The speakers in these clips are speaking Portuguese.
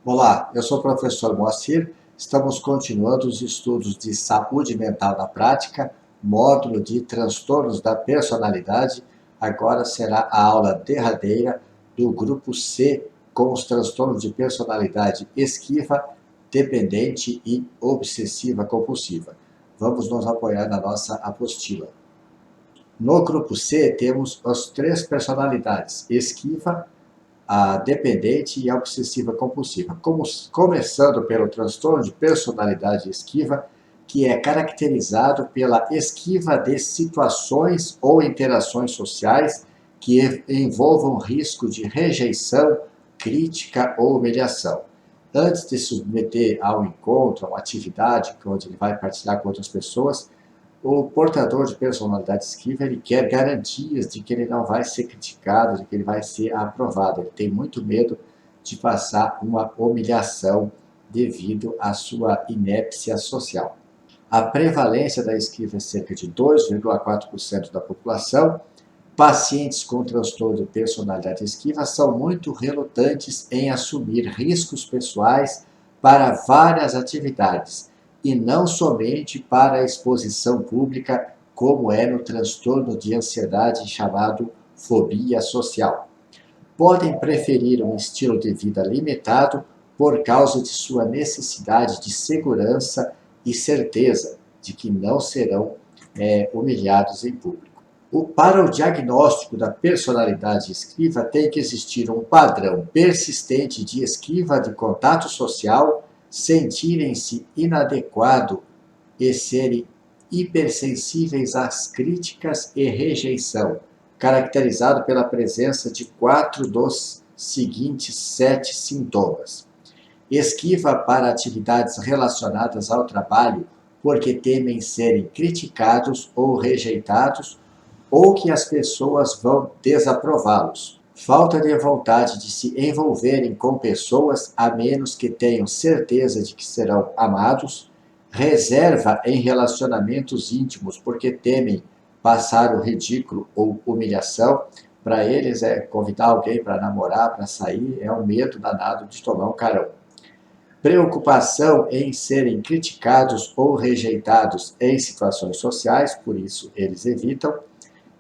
Olá, eu sou o professor Moacir. Estamos continuando os estudos de saúde mental na prática, módulo de transtornos da personalidade. Agora será a aula derradeira do grupo C, com os transtornos de personalidade esquiva, dependente e obsessiva compulsiva. Vamos nos apoiar na nossa apostila. No grupo C temos as três personalidades: esquiva, a dependente e a obsessiva compulsiva. Começando pelo transtorno de personalidade esquiva, que é caracterizado pela esquiva de situações ou interações sociais que envolvam risco de rejeição, crítica ou humilhação. Antes de se submeter ao encontro, a uma atividade onde ele vai partilhar com outras pessoas, o portador de personalidade esquiva, ele quer garantias de que ele não vai ser criticado, de que ele vai ser aprovado. Ele tem muito medo de passar uma humilhação devido à sua inépcia social. A prevalência da esquiva é cerca de 2,4% da população. Pacientes com transtorno de personalidade esquiva são muito relutantes em assumir riscos pessoais para várias atividades, e não somente para a exposição pública, como é no transtorno de ansiedade chamado fobia social. Podem preferir um estilo de vida limitado por causa de sua necessidade de segurança e certeza de que não serão humilhados em público. Para o diagnóstico da personalidade esquiva, tem que existir um padrão persistente de esquiva de contato social, sentirem-se inadequado e serem hipersensíveis às críticas e rejeição, caracterizado pela presença de 4 dos seguintes 7 sintomas. Esquiva para atividades relacionadas ao trabalho porque temem serem criticados ou rejeitados, ou que as pessoas vão desaprová-los. Falta de vontade de se envolverem com pessoas a menos que tenham certeza de que serão amados. Reserva em relacionamentos íntimos porque temem passar o ridículo ou humilhação. Para eles, convidar alguém para namorar, para sair, é um medo danado de tomar um carão. Preocupação em serem criticados ou rejeitados em situações sociais, por isso eles evitam.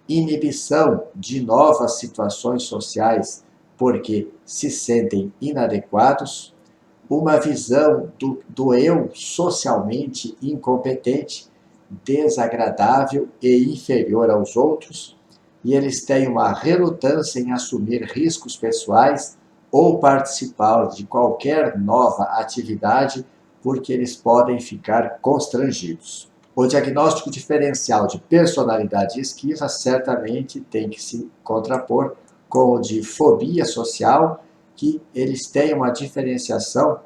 Inibição de novas situações sociais porque se sentem inadequados, uma visão do eu socialmente incompetente, desagradável e inferior aos outros, e eles têm uma relutância em assumir riscos pessoais ou participar de qualquer nova atividade porque eles podem ficar constrangidos. O diagnóstico diferencial de personalidade esquiva certamente tem que se contrapor com o de fobia social, que eles têm uma diferenciação,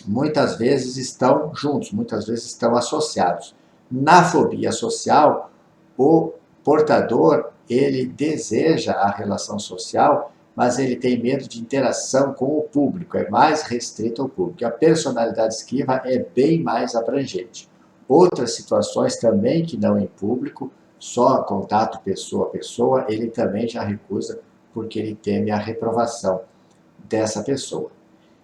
muitas vezes estão juntos, muitas vezes estão associados. Na fobia social, o portador, ele deseja a relação social, mas ele tem medo de interação com o público, é mais restrito ao público. A personalidade esquiva é bem mais abrangente. Outras situações também que não em público, só contato pessoa a pessoa, ele também já recusa porque ele teme a reprovação dessa pessoa.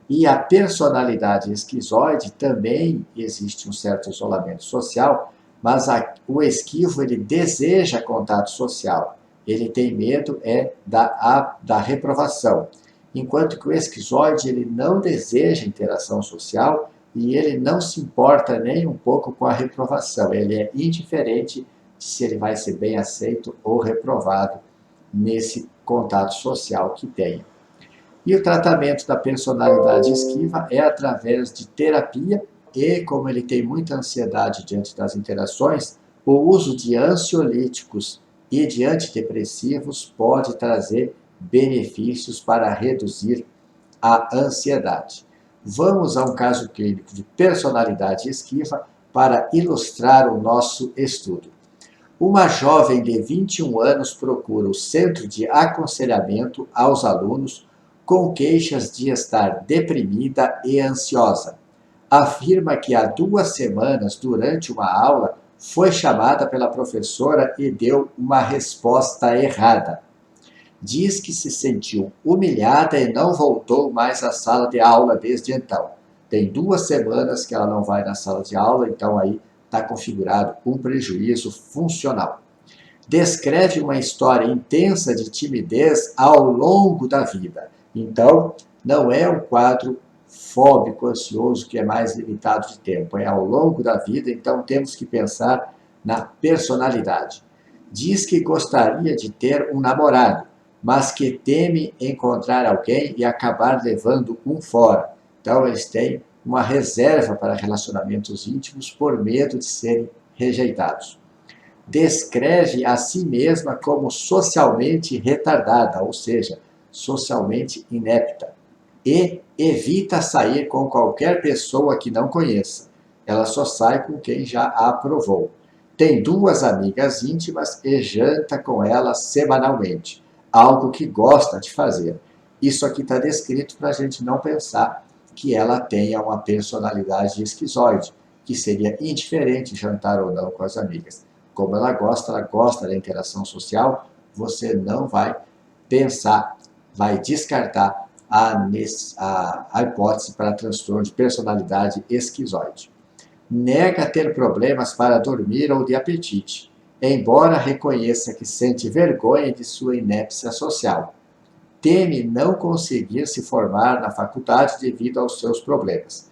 E a personalidade esquizoide também existe um certo isolamento social, mas o esquivo ele deseja contato social, ele tem medo da reprovação, enquanto que o esquizoide ele não deseja interação social e ele não se importa nem um pouco com a reprovação, ele é indiferente se ele vai ser bem aceito ou reprovado nesse contato social que tem. E o tratamento da personalidade esquiva é através de terapia e, como ele tem muita ansiedade diante das interações, o uso de ansiolíticos e de antidepressivos pode trazer benefícios para reduzir a ansiedade. Vamos a um caso clínico de personalidade esquiva para ilustrar o nosso estudo. Uma jovem de 21 anos procura o Centro de Aconselhamento aos Alunos com queixas de estar deprimida e ansiosa. Afirma que há 2 semanas, durante uma aula, foi chamada pela professora e deu uma resposta errada. Diz que se sentiu humilhada e não voltou mais à sala de aula desde então. Tem 2 semanas que ela não vai na sala de aula, então aí está configurado um prejuízo funcional. Descreve uma história intensa de timidez ao longo da vida. Então, não é um quadro fóbico, ansioso, que é mais limitado de tempo, é ao longo da vida, então temos que pensar na personalidade. Diz que gostaria de ter um namorado, mas que teme encontrar alguém e acabar levando um fora. Então, eles têm uma reserva para relacionamentos íntimos por medo de serem rejeitados. Descreve a si mesma como socialmente retardada, ou seja, socialmente inepta, e evita sair com qualquer pessoa que não conheça. Ela só sai com quem já a aprovou. Tem 2 amigas íntimas e janta com elas semanalmente, algo que gosta de fazer. Isso aqui está descrito para a gente não pensar que ela tenha uma personalidade esquizoide, que seria indiferente jantar ou não com as amigas. Como ela gosta da interação social, você não vai pensar, vai descartar a hipótese para transtorno de personalidade esquizoide. Nega ter problemas para dormir ou de apetite, embora reconheça que sente vergonha de sua inépcia social. Teme não conseguir se formar na faculdade devido aos seus problemas.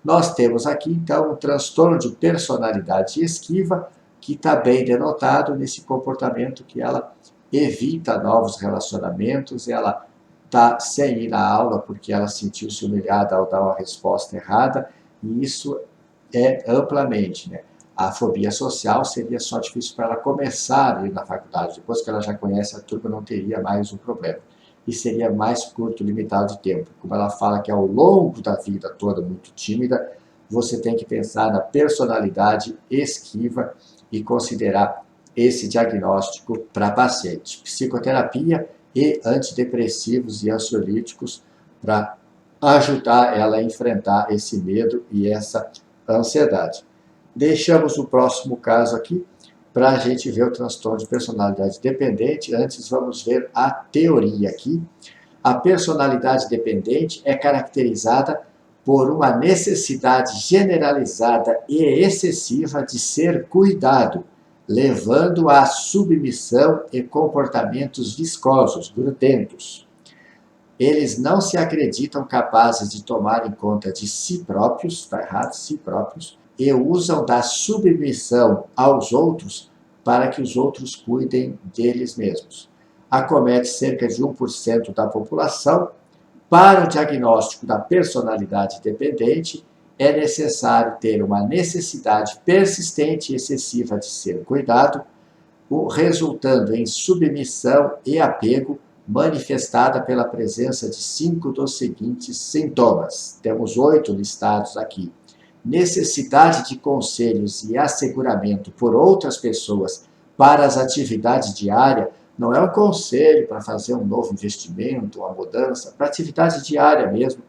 Nós temos aqui, então, um transtorno de personalidade esquiva, que está bem denotado nesse comportamento que ela evita novos relacionamentos, ela está sem ir na aula porque ela sentiu-se humilhada ao dar uma resposta errada, e isso é amplamente, né? A fobia social seria só difícil para ela começar a ir na faculdade, depois que ela já conhece a turma não teria mais um problema. E seria mais curto, limitado de tempo. Como ela fala que ao longo da vida toda muito tímida, você tem que pensar na personalidade esquiva e considerar esse diagnóstico para paciente. Psicoterapia e antidepressivos e ansiolíticos para ajudar ela a enfrentar esse medo e essa ansiedade. Deixamos o próximo caso aqui para a gente ver o transtorno de personalidade dependente. Antes, vamos ver a teoria aqui. A personalidade dependente é caracterizada por uma necessidade generalizada e excessiva de ser cuidado, levando à submissão e comportamentos viscosos, grudentos. Eles não se acreditam capazes de tomar em conta de si próprios, está errado, si próprios, e usam da submissão aos outros para que os outros cuidem deles mesmos. Acomete cerca de 1% da população. Para o diagnóstico da personalidade dependente, é necessário ter uma necessidade persistente e excessiva de ser cuidado, resultando em submissão e apego, manifestada pela presença de 5 dos seguintes sintomas. Temos 8 listados aqui. Necessidade de conselhos e asseguramento por outras pessoas para as atividades diárias. Não é um conselho para fazer um novo investimento, uma mudança, para atividade diária mesmo,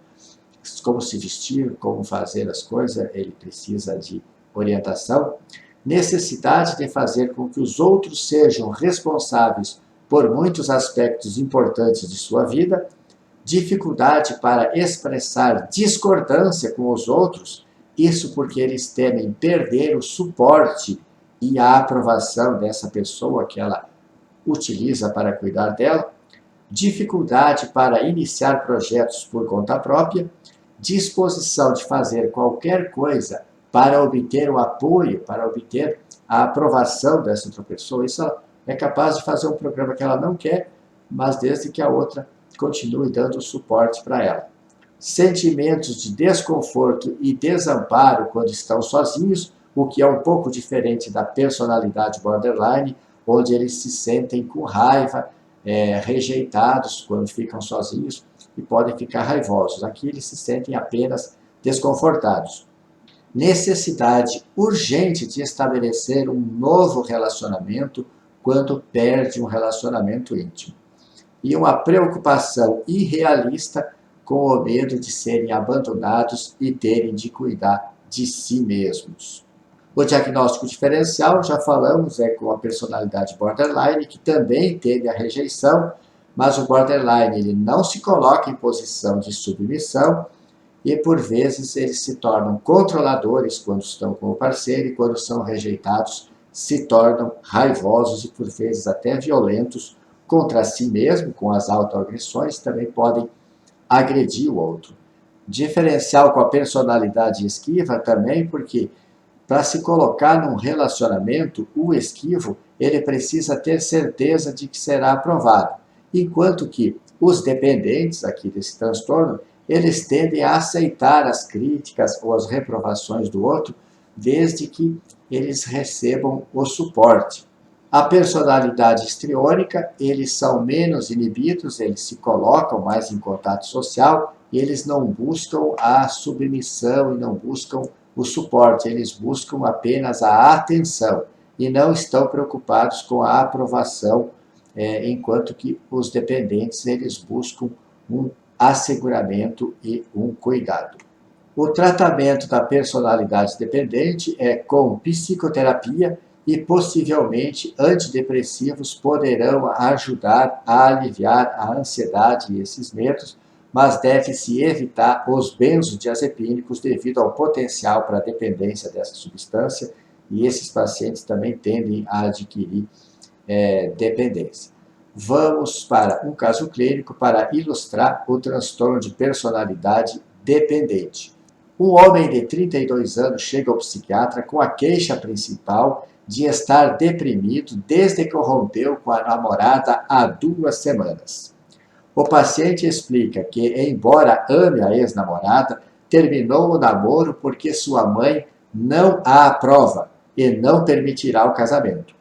como se vestir, como fazer as coisas, ele precisa de orientação. Necessidade de fazer com que os outros sejam responsáveis por muitos aspectos importantes de sua vida. Dificuldade para expressar discordância com os outros, isso porque eles temem perder o suporte e a aprovação dessa pessoa que ela utiliza para cuidar dela. Dificuldade para iniciar projetos por conta própria. Disposição de fazer qualquer coisa para obter o apoio, para obter a aprovação dessa outra pessoa. Isso ela é capaz de fazer um programa que ela não quer, mas desde que a outra continue dando suporte para ela. Sentimentos de desconforto e desamparo quando estão sozinhos, o que é um pouco diferente da personalidade borderline, onde eles se sentem com raiva, rejeitados quando ficam sozinhos e podem ficar raivosos. Aqui eles se sentem apenas desconfortados. Necessidade urgente de estabelecer um novo relacionamento quando perde um relacionamento íntimo. E uma preocupação irrealista com o medo de serem abandonados e terem de cuidar de si mesmos. O diagnóstico diferencial, já falamos, é com a personalidade borderline, que também teve a rejeição, mas o borderline ele não se coloca em posição de submissão e, por vezes, eles se tornam controladores quando estão com o parceiro e, quando são rejeitados, se tornam raivosos e, por vezes, até violentos contra si mesmo, com as autoagressões, também podem agredir o outro. Diferencial com a personalidade esquiva também, porque para se colocar num relacionamento, o esquivo, ele precisa ter certeza de que será aprovado. Enquanto que os dependentes aqui desse transtorno, eles tendem a aceitar as críticas ou as reprovações do outro, desde que eles recebam o suporte. A personalidade histriônica, eles são menos inibidos, eles se colocam mais em contato social, e eles não buscam a submissão e não buscam o suporte, eles buscam apenas a atenção e não estão preocupados com a aprovação, enquanto que os dependentes eles buscam um asseguramento e um cuidado. O tratamento da personalidade dependente é com psicoterapia e possivelmente antidepressivos poderão ajudar a aliviar a ansiedade e esses medos, mas deve-se evitar os benzodiazepínicos devido ao potencial para a dependência dessa substância, e esses pacientes também tendem a adquirir dependência. Vamos para um caso clínico para ilustrar o transtorno de personalidade dependente. Um homem de 32 anos chega ao psiquiatra com a queixa principal de estar deprimido desde que rompeu com a namorada há 2 semanas. O paciente explica que, embora ame a ex-namorada, terminou o namoro porque sua mãe não a aprova e não permitirá o casamento.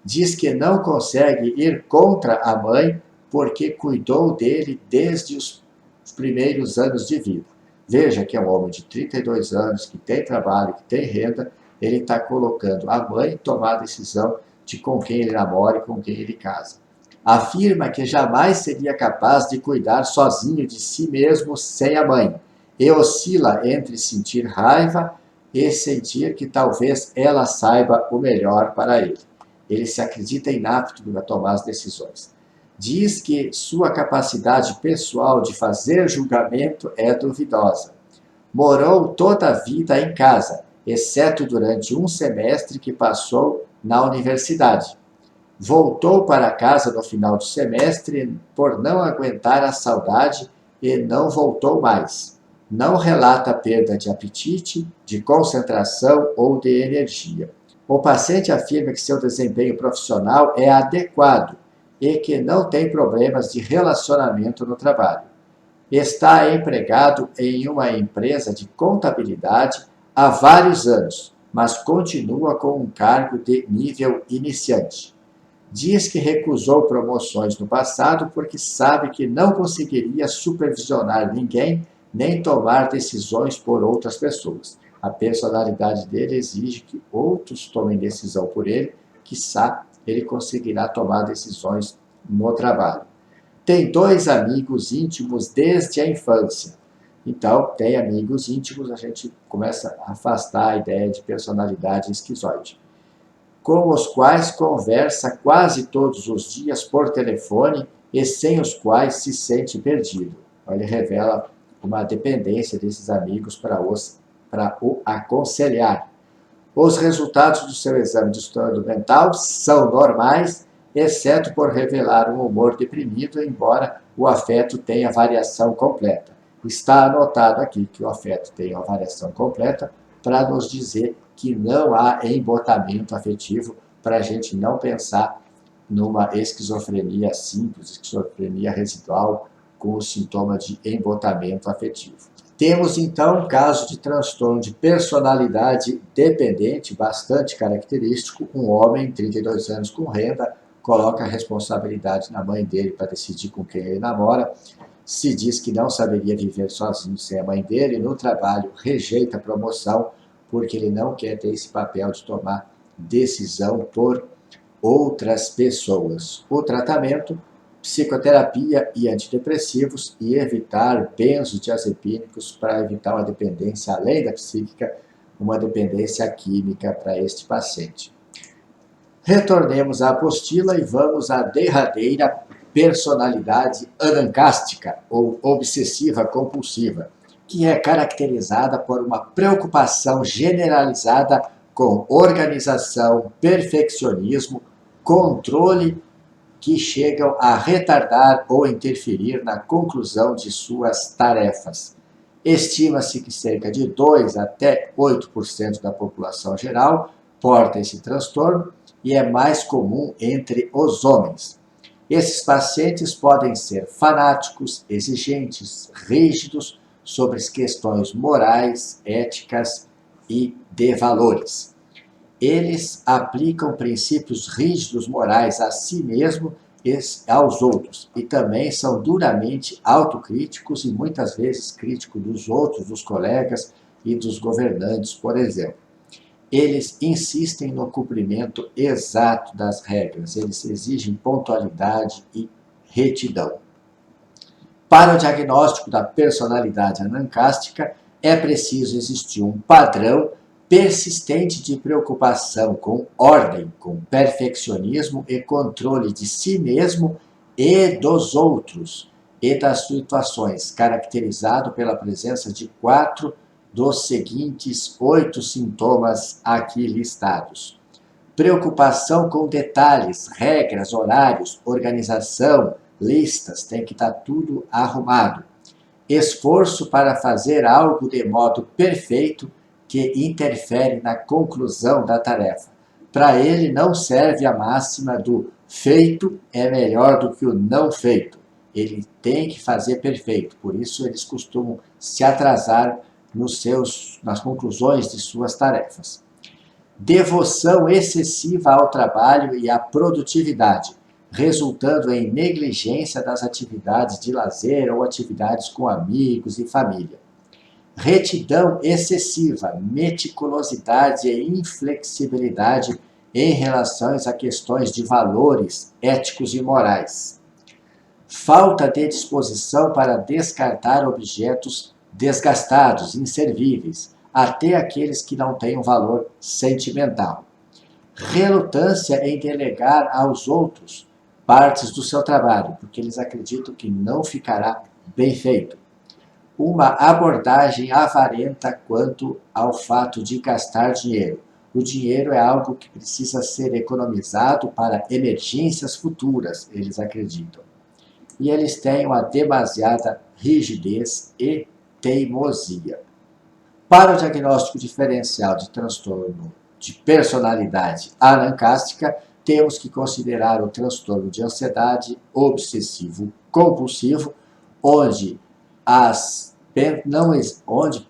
Diz que não consegue ir contra a mãe porque cuidou dele desde os primeiros anos de vida. Veja que é um homem de 32 anos, que tem trabalho, que tem renda, ele está colocando a mãe tomar a decisão de com quem ele namora e com quem ele casa. Afirma que jamais seria capaz de cuidar sozinho de si mesmo sem a mãe, e oscila entre sentir raiva e sentir que talvez ela saiba o melhor para ele. Ele se acredita inapto para tomar as decisões. Diz que sua capacidade pessoal de fazer julgamento é duvidosa. Morou toda a vida em casa, exceto durante um semestre que passou na universidade. Voltou para casa no final do semestre por não aguentar a saudade e não voltou mais. Não relata perda de apetite, de concentração ou de energia. O paciente afirma que seu desempenho profissional é adequado e que não tem problemas de relacionamento no trabalho. Está empregado em uma empresa de contabilidade há vários anos, mas continua com um cargo de nível iniciante. Diz que recusou promoções no passado porque sabe que não conseguiria supervisionar ninguém nem tomar decisões por outras pessoas. A personalidade dele exige que outros tomem decisão por ele, quiçá ele conseguirá tomar decisões no trabalho. Tem 2 amigos íntimos desde a infância. Então, tem amigos íntimos, a gente começa a afastar a ideia de personalidade esquizoide, com os quais conversa quase todos os dias por telefone e sem os quais se sente perdido. Ele revela uma dependência desses amigos para o aconselhar. Os resultados do seu exame de distúrbio mental são normais, exceto por revelar um humor deprimido, embora o afeto tenha variação completa. Está anotado aqui que o afeto tem uma variação completa para nos dizer que não há embotamento afetivo, para a gente não pensar numa esquizofrenia simples, esquizofrenia residual, com o sintoma de embotamento afetivo. Temos, então, um caso de transtorno de personalidade dependente, bastante característico. Um homem, 32 anos, com renda, coloca a responsabilidade na mãe dele para decidir com quem ele namora, se diz que não saberia viver sozinho sem a mãe dele, no trabalho rejeita a promoção porque ele não quer ter esse papel de tomar decisão por outras pessoas. O tratamento: psicoterapia e antidepressivos, e evitar benzodiazepínicos para evitar uma dependência, além da psíquica, uma dependência química para este paciente. Retornemos à apostila e vamos à derradeira personalidade anancástica ou obsessiva compulsiva, que é caracterizada por uma preocupação generalizada com organização, perfeccionismo, controle, que chegam a retardar ou interferir na conclusão de suas tarefas. Estima-se que cerca de 2 até 8% da população geral porta esse transtorno e é mais comum entre os homens. Esses pacientes podem ser fanáticos, exigentes, rígidos sobre as questões morais, éticas e de valores. Eles aplicam princípios rígidos morais a si mesmo e aos outros, e também são duramente autocríticos e muitas vezes críticos dos outros, dos colegas e dos governantes, por exemplo. Eles insistem no cumprimento exato das regras, eles exigem pontualidade e retidão. Para o diagnóstico da personalidade anancástica, é preciso existir um padrão persistente de preocupação com ordem, com perfeccionismo e controle de si mesmo e dos outros e das situações, caracterizado pela presença de 4 dos seguintes 8 sintomas aqui listados. Preocupação com detalhes, regras, horários, organização, listas, tem que estar tudo arrumado. Esforço para fazer algo de modo perfeito que interfere na conclusão da tarefa. Para ele não serve a máxima do feito é melhor do que o não feito. Ele tem que fazer perfeito, por isso eles costumam se atrasar nas conclusões de suas tarefas. Devoção excessiva ao trabalho e à produtividade, resultando em negligência das atividades de lazer ou atividades com amigos e família. Retidão excessiva, meticulosidade e inflexibilidade em relação a questões de valores éticos e morais. Falta de disposição para descartar objetos desgastados, inservíveis, até aqueles que não têm um valor sentimental. Relutância em delegar aos outros partes do seu trabalho, porque eles acreditam que não ficará bem feito. Uma abordagem avarenta quanto ao fato de gastar dinheiro. O dinheiro é algo que precisa ser economizado para emergências futuras, eles acreditam. E eles têm uma demasiada rigidez e teimosia. Para o diagnóstico diferencial de transtorno de personalidade anancástica, temos que considerar o transtorno de ansiedade obsessivo-compulsivo, onde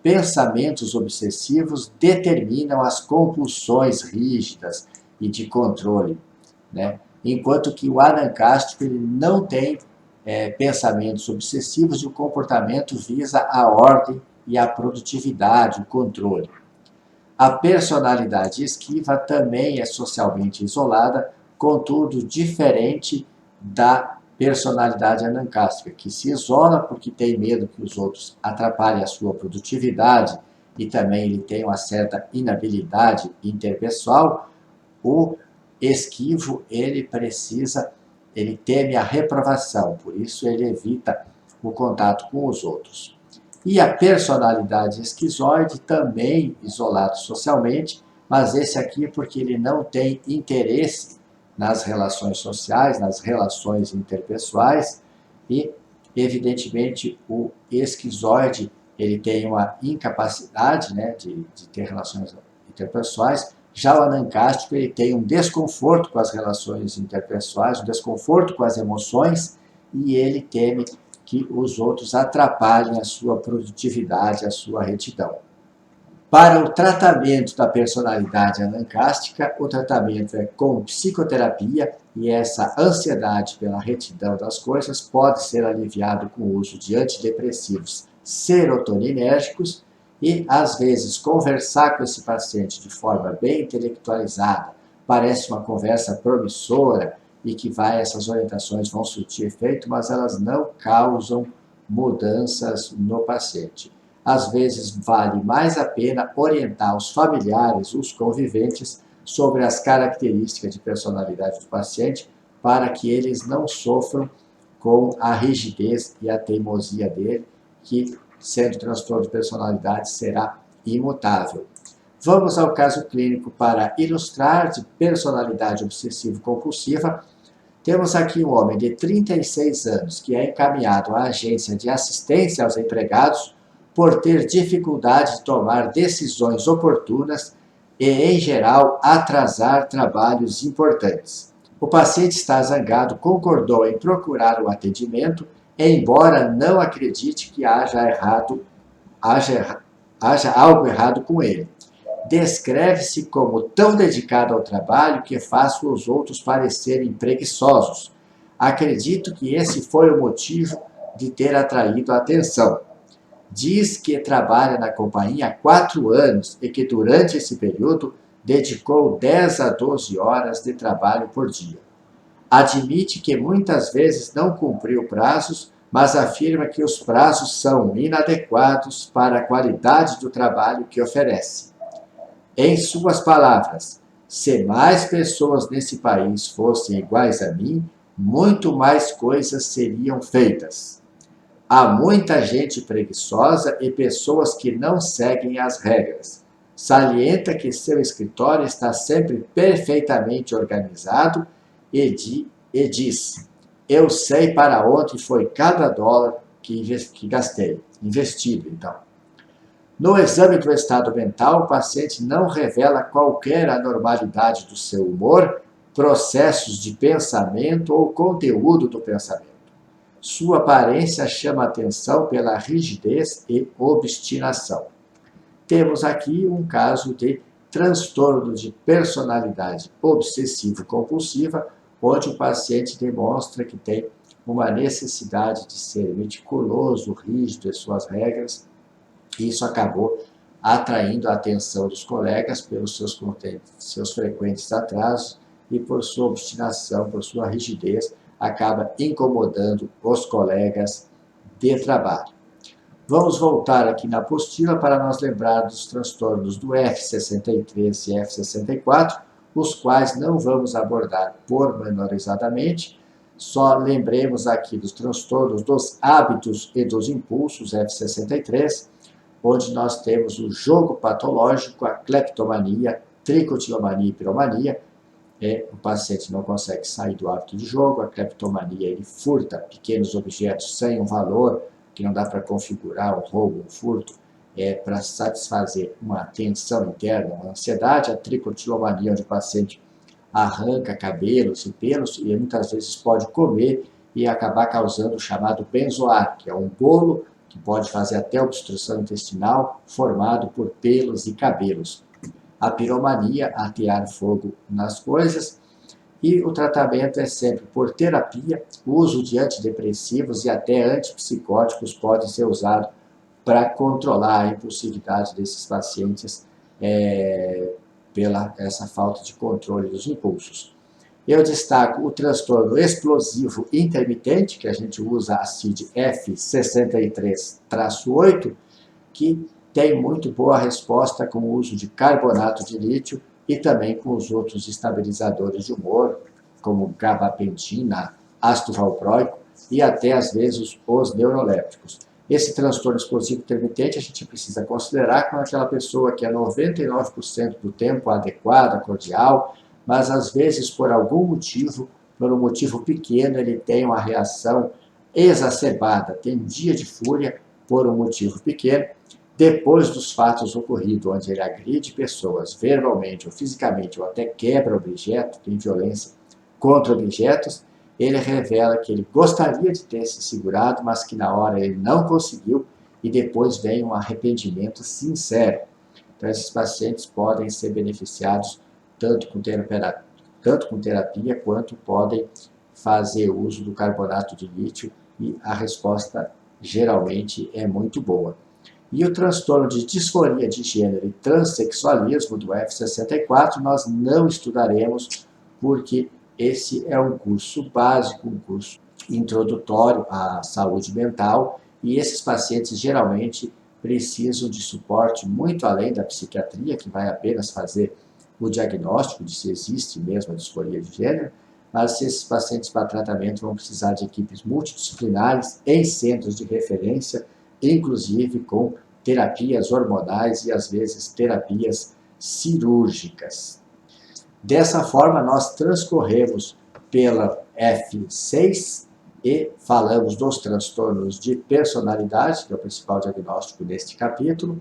pensamentos obsessivos determinam as compulsões rígidas e de controle, né? Enquanto que o anancástico ele não tem pensamentos obsessivos e o comportamento visa a ordem e a produtividade, o controle. A personalidade esquiva também é socialmente isolada, contudo diferente da personalidade anancástica, que se isola porque tem medo que os outros atrapalhem a sua produtividade e também ele tem uma certa inabilidade interpessoal. O esquivo, ele teme a reprovação, por isso ele evita o contato com os outros. E a personalidade esquizoide, também isolado socialmente, mas esse aqui porque ele não tem interesse nas relações sociais, nas relações interpessoais, e, evidentemente, o esquizoide ele tem uma incapacidade, né, de ter relações interpessoais. Já o anancástico ele tem um desconforto com as relações interpessoais, um desconforto com as emoções, e ele teme que os outros atrapalhem a sua produtividade, a sua retidão. Para o tratamento da personalidade anancástica, o tratamento é com psicoterapia e essa ansiedade pela retidão das coisas pode ser aliviado com o uso de antidepressivos serotoninérgicos e, às vezes, conversar com esse paciente de forma bem intelectualizada. Parece uma conversa promissora e que essas orientações vão surtir efeito, mas elas não causam mudanças no paciente. Às vezes, vale mais a pena orientar os familiares, os conviventes, sobre as características de personalidade do paciente, para que eles não sofram com a rigidez e a teimosia dele, que, sendo transtorno de personalidade, será imutável. Vamos ao caso clínico para ilustrar de personalidade obsessivo-compulsiva. Temos aqui um homem de 36 anos que é encaminhado à agência de assistência aos empregados por ter dificuldade de tomar decisões oportunas e, em geral, atrasar trabalhos importantes. O paciente está zangado, concordou em procurar o atendimento, embora não acredite que haja algo errado com ele. Descreve-se como tão dedicado ao trabalho que faço os outros parecerem preguiçosos. Acredito que esse foi o motivo de ter atraído a atenção. Diz que trabalha na companhia há 4 anos e que durante esse período dedicou 10 a 12 horas de trabalho por dia. Admite que muitas vezes não cumpriu prazos, mas afirma que os prazos são inadequados para a qualidade do trabalho que oferece. Em suas palavras, se mais pessoas nesse país fossem iguais a mim, muito mais coisas seriam feitas. Há muita gente preguiçosa e pessoas que não seguem as regras. Salienta que seu escritório está sempre perfeitamente organizado e diz: eu sei para onde foi cada dólar que gastei, investido, então. No exame do estado mental, o paciente não revela qualquer anormalidade do seu humor, processos de pensamento ou conteúdo do pensamento. Sua aparência chama atenção pela rigidez e obstinação. Temos aqui um caso de transtorno de personalidade obsessivo-compulsiva, onde o paciente demonstra que tem uma necessidade de ser meticuloso, rígido em suas regras. Isso acabou atraindo a atenção dos colegas pelos seus frequentes atrasos e por sua obstinação, por sua rigidez, acaba incomodando os colegas de trabalho. Vamos voltar aqui na apostila para nós lembrar dos transtornos do F63 e F64, os quais não vamos abordar pormenorizadamente, só lembremos aqui dos transtornos dos hábitos e dos impulsos, F63, onde nós temos o jogo patológico, a cleptomania, tricotilomania e piromania. O paciente não consegue sair do hábito de jogo, a cleptomania, ele furta pequenos objetos sem um valor, que não dá para configurar um roubo, um furto, para satisfazer uma tensão interna, uma ansiedade. A tricotilomania, onde o paciente arranca cabelos e pelos e muitas vezes pode comer e acabar causando o chamado benzoar, que é um bolo que pode fazer até obstrução intestinal, formado por pelos e cabelos. A piromania, atear fogo nas coisas, e o tratamento é sempre por terapia. O uso de antidepressivos e até antipsicóticos pode ser usado para controlar a impulsividade desses pacientes pela essa falta de controle dos impulsos. Eu destaco o transtorno explosivo intermitente, que a gente usa a CID F63-8, que tem muito boa resposta com o uso de carbonato de lítio e também com os outros estabilizadores de humor, como gabapentina, ácido valproico e até, às vezes, os neurolépticos. Esse transtorno explosivo intermitente a gente precisa considerar com aquela pessoa que é 99% do tempo adequada, cordial, mas às vezes por algum motivo, por um motivo pequeno, ele tem uma reação exacerbada, tem um dia de fúria por um motivo pequeno, depois dos fatos ocorridos, onde ele agride pessoas verbalmente ou fisicamente, ou até quebra objeto, tem violência contra objetos, ele revela que ele gostaria de ter se segurado, mas que na hora ele não conseguiu, e depois vem um arrependimento sincero. Então, esses pacientes podem ser beneficiados tanto com terapia quanto podem fazer uso do carbonato de lítio, e a resposta geralmente é muito boa. E o transtorno de disforia de gênero e transexualismo do F64 nós não estudaremos, porque esse é um curso básico, um curso introdutório à saúde mental, e esses pacientes geralmente precisam de suporte muito além da psiquiatria, que vai apenas fazer o diagnóstico de se existe mesmo a disforia de gênero, mas esses pacientes para tratamento vão precisar de equipes multidisciplinares em centros de referência, inclusive com terapias hormonais e, às vezes, terapias cirúrgicas. Dessa forma, nós transcorremos pela F6 e falamos dos transtornos de personalidade, que é o principal diagnóstico deste capítulo,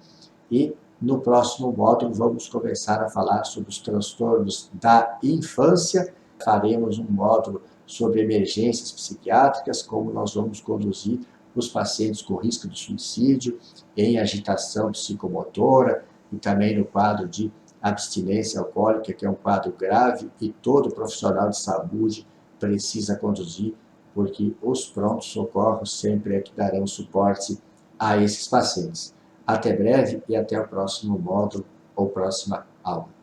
e no próximo módulo vamos começar a falar sobre os transtornos da infância. Faremos um módulo sobre emergências psiquiátricas, como nós vamos conduzir os pacientes com risco de suicídio, em agitação psicomotora e também no quadro de abstinência alcoólica, que é um quadro grave e todo profissional de saúde precisa conduzir, porque os prontos-socorros sempre é que darão suporte a esses pacientes. Até breve e até o próximo módulo ou próxima aula.